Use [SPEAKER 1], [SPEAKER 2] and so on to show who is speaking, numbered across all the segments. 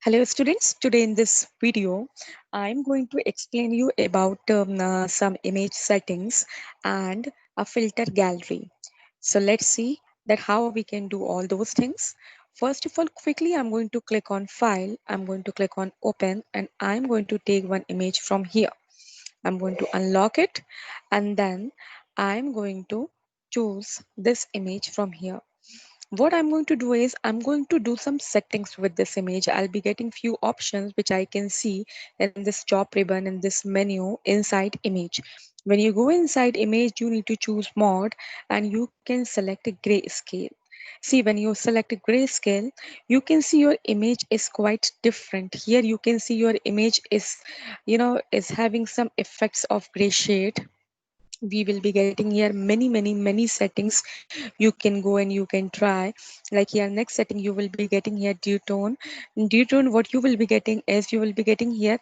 [SPEAKER 1] Hello students, today in this video I'm going to explain you about some image settings and a filter gallery. So let's see that how we can do all those things. First of all, quickly I'm going to click on file, I'm going to click on open and I'm going to take one image from here. I'm going to unlock it and then I'm going to choose this image from here. What I'm going to do is I'm going to do some settings with this image. I'll be getting few options which I can see in this job ribbon in this menu inside image. When you go inside image, you need to choose mode and you can select a grayscale. See, when you select a grayscale, you can see your image is quite different. Here you can see your image is having some effects of gray shade. We will be getting here many settings you can go and you can try. Like here next setting you will be getting here Dotone. In Dotone what you will be getting is you will be getting here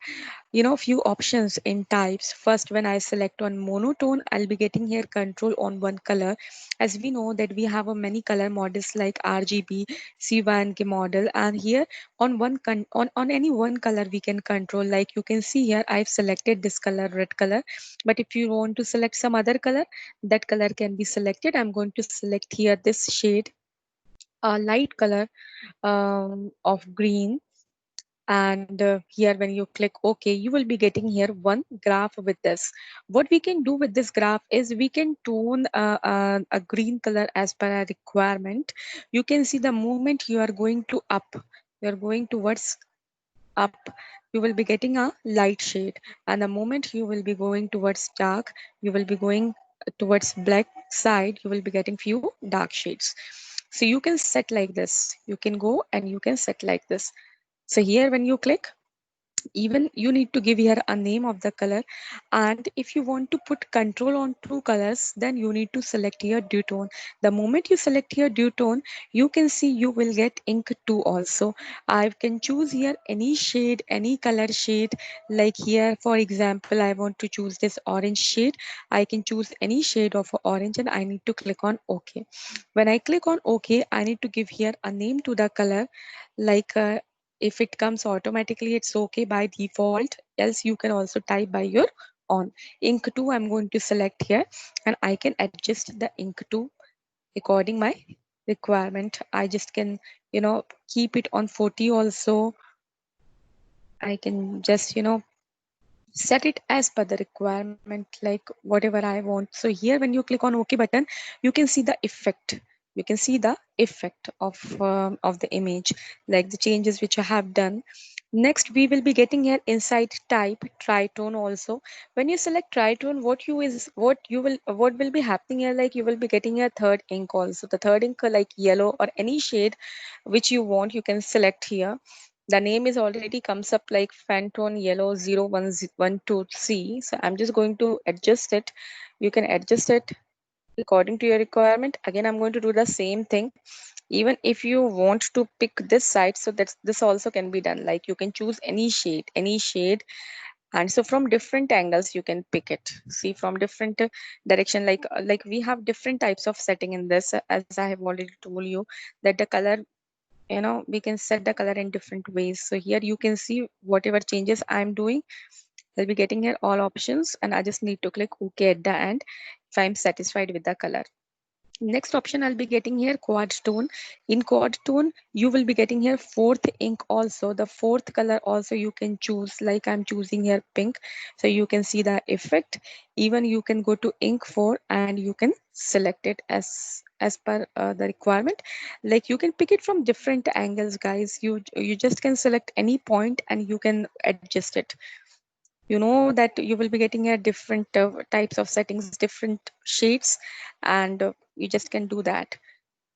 [SPEAKER 1] few options in types. First, when I select on monotone, I'll be getting here control on one color. As we know that we have a many color models like RGB, C1K model, and here on on any one color we can control. Like you can see here, I've selected this color, red color. But if you want to select some other color, that color can be selected. I'm going to select here this shade, a light color of green, and here when you click OK, you will be getting here one graph with this. What we can do with this graph is we can tone a green color as per our requirement. You can see the moment you are going to up, you are going towards up, you will be getting a light shade, and the moment you will be going towards dark, you will be going towards black side, you will be getting few dark shades. So you can set like this, you can go and you can set like this. So here when you click, even you need to give here a name of the color, and if you want to put control on two colors, then you need to select here Dotone. The moment you select here Dotone, you can see you will get ink 2 also. I can choose here any shade, any color shade. Like here for example, I want to choose this orange shade. I can choose any shade of orange and I need to click on OK. When I click on OK, I need to give here a name to the color. Like if it comes automatically, it's okay by default. Else you can also type by your own. Ink 2 I'm going to select here and I can adjust the ink 2 according my requirement. I just can, keep it on 40 also. I can just, set it as per the requirement, like whatever I want. So here when you click on OK button, you can see the effect. You can see the effect of the image, like the changes which I have done. Next, we will be getting here inside type tritone also. When you select tritone, what will be happening here, like you will be getting a third ink also. The third ink like yellow or any shade which you want, you can select here. The name is already comes up like Pantone Yellow 0112C. So I'm just going to adjust it. You can adjust it according to your requirement. Again, I'm going to do the same thing. Even if you want to pick this side, so that's this also can be done. Like you can choose any shade, and so from different angles you can pick it. See, from different direction, like we have different types of setting in this. As I have already told you that the color, we can set the color in different ways. So here you can see whatever changes I'm doing, I'll be getting here all options and I just need to click OK at the end if I'm satisfied with the color. Next option I'll be getting here quad tone. In quad tone, you will be getting here fourth ink also. The fourth color also you can choose, like I'm choosing here pink. So you can see the effect. Even you can go to ink 4 and you can select it as per the requirement. Like you can pick it from different angles, guys. You just can select any point and you can adjust it. You know that you will be getting a different types of settings, different shades, and you just can do that.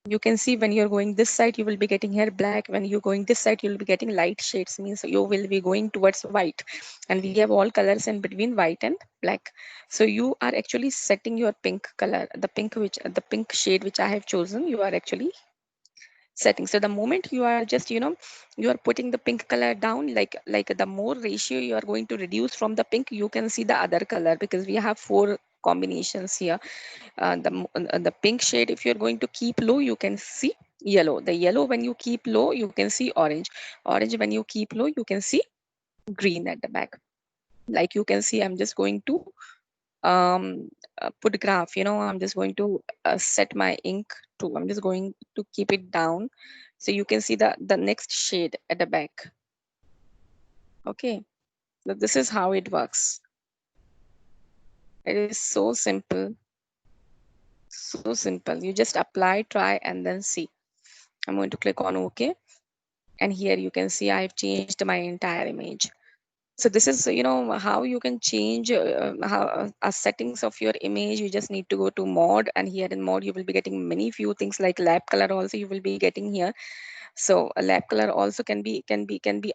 [SPEAKER 1] You can see when you're going this side, you will be getting here black. When you're going this side, you'll be getting light shades, means you will be going towards white, and we have all colors in between white and black. So you are actually setting your pink color, the pink shade which I have chosen, you are actually setting. So the moment you are just, you are putting the pink color down, like the more ratio you are going to reduce from the pink, you can see the other color, because we have four combinations here. The pink shade, if you're going to keep low, you can see yellow. The yellow when you keep low, you can see orange. Orange when you keep low, you can see green at the back. Like you can see, I'm just going to put graph, I'm just going to set my ink to, I'm just going to keep it down. So you can see the next shade at the back. Okay. So this is how it works. It is so simple. So simple. You just apply, try, and then see. I'm going to click on OK. And here you can see I've changed my entire image. So this is, how you can change how settings of your image. You just need to go to mod, and here in mod you will be getting many few things like lab color also you will be getting here. So a lab color also can be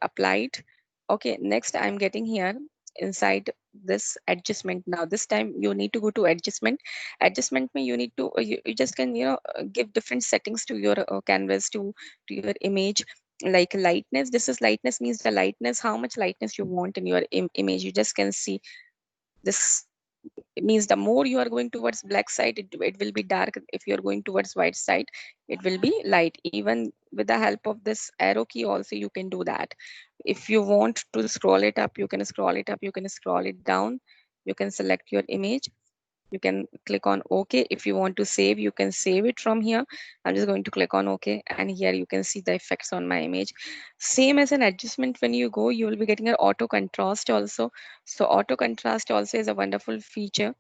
[SPEAKER 1] applied. Okay, next I'm getting here inside this adjustment. Now this time you need to go to adjustment. Adjustment mean you need to you just can give different settings to your canvas, to your image. Like lightness, this is lightness means the lightness, how much lightness you want in your image. You just can see this. It means the more you are going towards black side, it will be dark. If you are going towards white side, it will be light. Even with the help of this arrow key also you can do that. If you want to scroll it up, you can scroll it up, you can scroll it down. You can select your image, you can click on OK. If you want to save, you can save it from here. I'm just going to click on OK, and here you can see the effects on my image. Same as an adjustment, when you go, you will be getting an auto contrast also. So auto contrast also is a wonderful feature.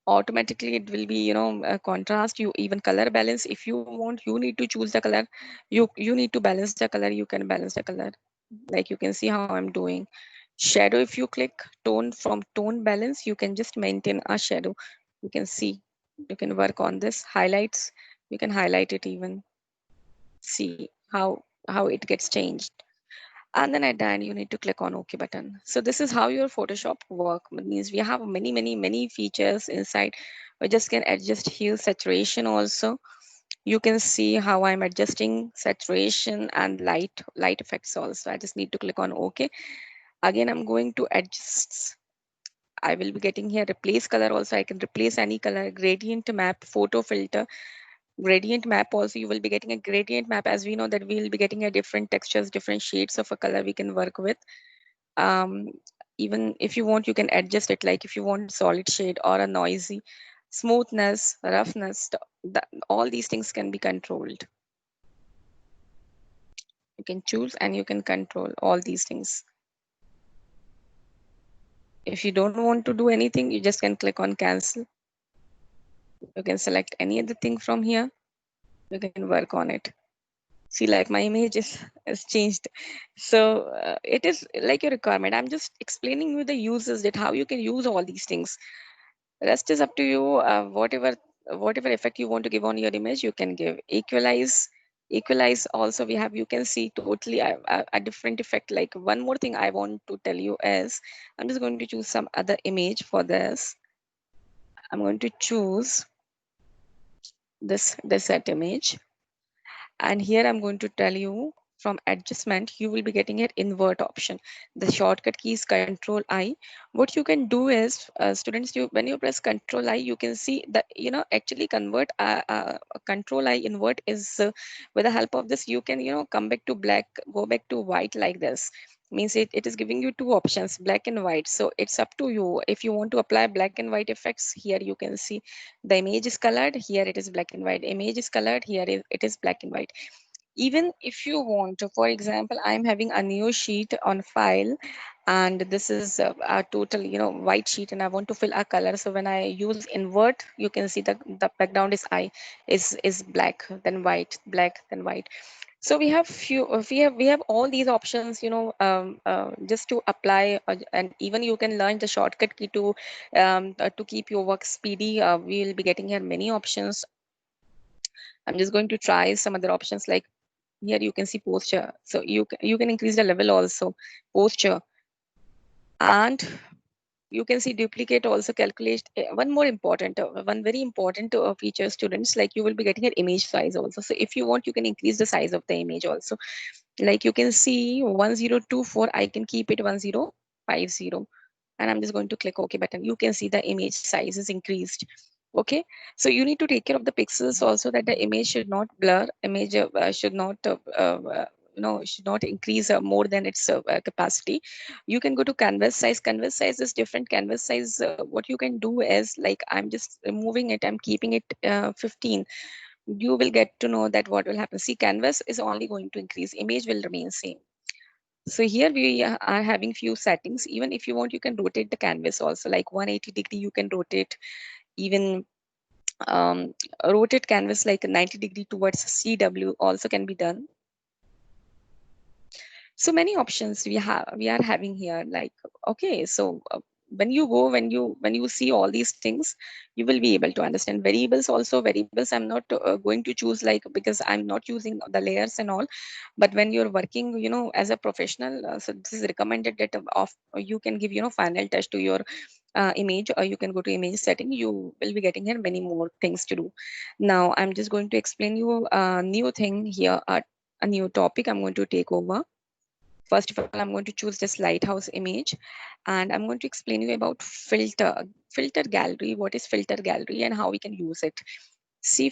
[SPEAKER 1] Automatically it will be a contrast. You even color balance, if you want, you need to choose the color. You need to balance the color, you can balance the color. Like you can see how I'm doing. Shadow, if you click tone, from tone balance you can just maintain a shadow. You can see, you can work on this. Highlights, you can highlight it even. See how it gets changed. And then at the end you need to click on OK button. So this is how your Photoshop work. It means we have many features inside. We just can adjust hue, saturation also. You can see how I'm adjusting saturation and light effects also. I just need to click on OK. Again, I'm going to adjust. I will be getting here replace color also. I can replace any color. Gradient map, photo filter. Gradient map also, you will be getting a gradient map. As we know that we will be getting a different textures, different shades of a color we can work with. um, Even if you want, you can adjust it. Like if you want solid shade or a noisy, smoothness, roughness, all these things can be controlled. You can choose and you can control all these things. If you don't want to do anything, you just can click on cancel. You can select any other thing from here. You can work on it. See, like my image is changed. So it is like your requirement. I'm just explaining you the uses, that how you can use all these things. Rest is up to you. Whatever effect you want to give on your image, you can give. Equalize also we have. You can see totally a different effect. Like one more thing I want to tell you is, I'm just going to choose some other image for this. I'm going to choose this set image. And here I'm going to tell you, from adjustment, you will be getting an invert option. The shortcut key is Control I. What you can do is, students, when you press Control I, you can see that, actually convert, Control I invert is, with the help of this, you can, come back to black, go back to white like this. Means it is giving you two options, black and white. So it's up to you. If you want to apply black and white effects, here you can see the image is colored, here it is black and white. Image is colored, here it is black and white. Even if you want to, for example, I'm having a new sheet on file, and this is a total white sheet, and I want to fill a color. So when I use invert, you can see the background is black, then white, black, then white. So we have we have all these options, just to apply, and even you can learn the shortcut key to keep your work speedy. We will be getting here many options. I'm just going to try some other options. Like here you can see posture. So you can increase the level also, posture. And you can see duplicate also, calculate. One more important, one very important feature, students, like you will be getting an image size also. So if you want, you can increase the size of the image also. Like you can see 1024, I can keep it 1050. And I'm just going to click OK button. You can see the image size is increased. Okay, so you need to take care of the pixels also, that the image should not blur, image should not should not increase more than its capacity. You can go to canvas size. Canvas size is different. Canvas size, what you can do is, like, I'm just removing it, I'm keeping it 15. You will get to know that what will happen. See, canvas is only going to increase, image will remain same. So here we are having few settings. Even if you want, you can rotate the canvas also, like 180-degree you can rotate. Even um, rotate canvas like 90-degree towards CW also can be done. So many options we are having here. Like, okay, so when you go, when you see all these things, you will be able to understand variables also. Variables I'm not going to choose, like, because I'm not using the layers and all. But when you're working, as a professional, so this is recommended that of you can give, final touch to your image, or you can go to image setting. You will be getting here many more things to do. Now I'm just going to explain you a new thing here, a new topic I'm going to take over. First of all, I'm going to choose this lighthouse image, and I'm going to explain you about filter gallery. What is filter gallery and how we can use it? See,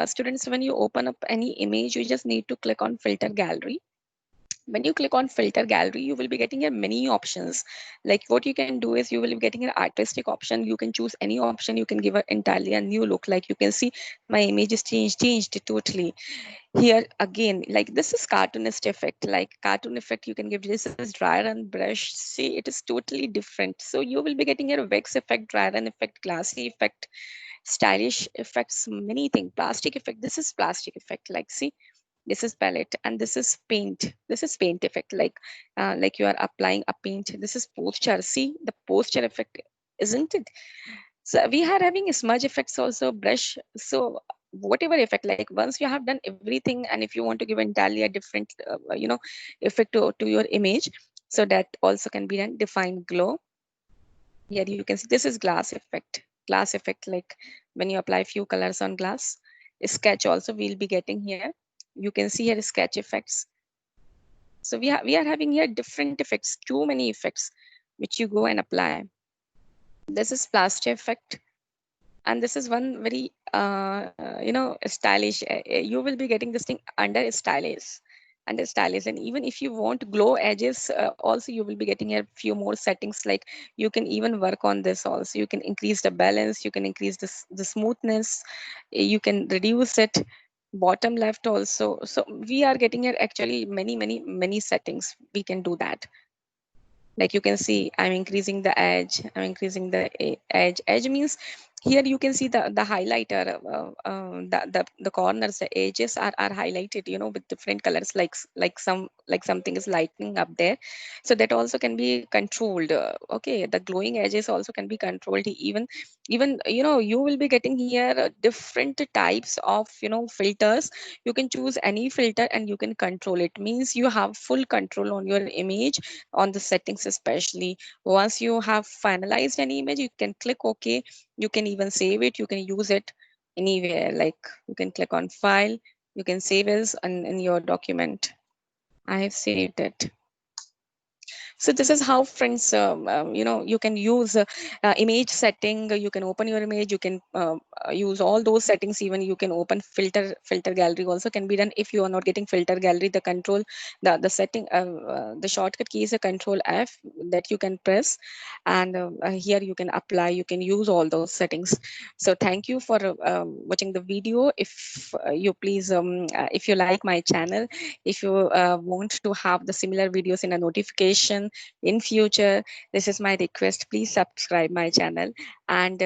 [SPEAKER 1] students, when you open up any image, you just need to click on filter gallery. When you click on filter gallery, you will be getting a many options. Like, what you can do is, you will be getting an artistic option. You can choose any option. You can give it entirely a new look. Like, you can see my image is changed totally. Here again, like, this is cartoonist effect. Like, cartoon effect, you can give, this is dry run brush. See, it is totally different. So you will be getting a wax effect, dry run effect, glassy effect, stylish effects, many things. Plastic effect, this is plastic effect. Like, see, this is palette, and this is paint. This is paint effect. Like you are applying a paint. This is posture. See the posture effect, isn't it? So we are having smudge effects also, brush. So whatever effect, like, once you have done everything, and if you want to give entirely a different effect to your image, so that also can be done. Define glow. Here you can see, this is glass effect. Glass effect, like, when you apply few colors on glass. Sketch also we'll be getting here. You can see here sketch effects. So we are having here different effects, too many effects, which you go and apply. This is plaster effect, and this is one very stylish. You will be getting this thing under stylish. And even if you want glow edges, also you will be getting a few more settings. Like, you can even work on this also. You can increase the balance, you can increase the smoothness, you can reduce it. Bottom left also. So we are getting here actually many settings. We can do that. Like, you can see, I'm increasing the edge, I'm increasing the edge means, here you can see the highlighter, the corners, the edges are highlighted, with different colors. Like something is lightening up there. So that also can be controlled. Okay, the glowing edges also can be controlled. Even you will be getting here different types of filters. You can choose any filter and you can control it. Means you have full control on your image, on the settings especially. Once you have finalized an image, you can click OK. You can even save it. You can use it anywhere. Like, you can click on file. You can save as in your document. I have saved it. So this is how, friends, you can use image setting. You can open your image. You can use all those settings. Even you can open filter gallery also can be done. If you are not getting filter gallery, the control, the setting, the shortcut key is a control F that you can press, and here you can apply. You can use all those settings. So thank you for watching the video. If you please, if you like my channel, if you want to have the similar videos in a notification in future, this is my request. Please subscribe my channel, and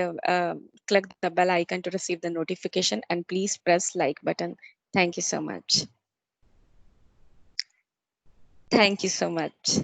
[SPEAKER 1] click the bell icon to receive the notification, and please press like button. Thank you so much. Thank you so much.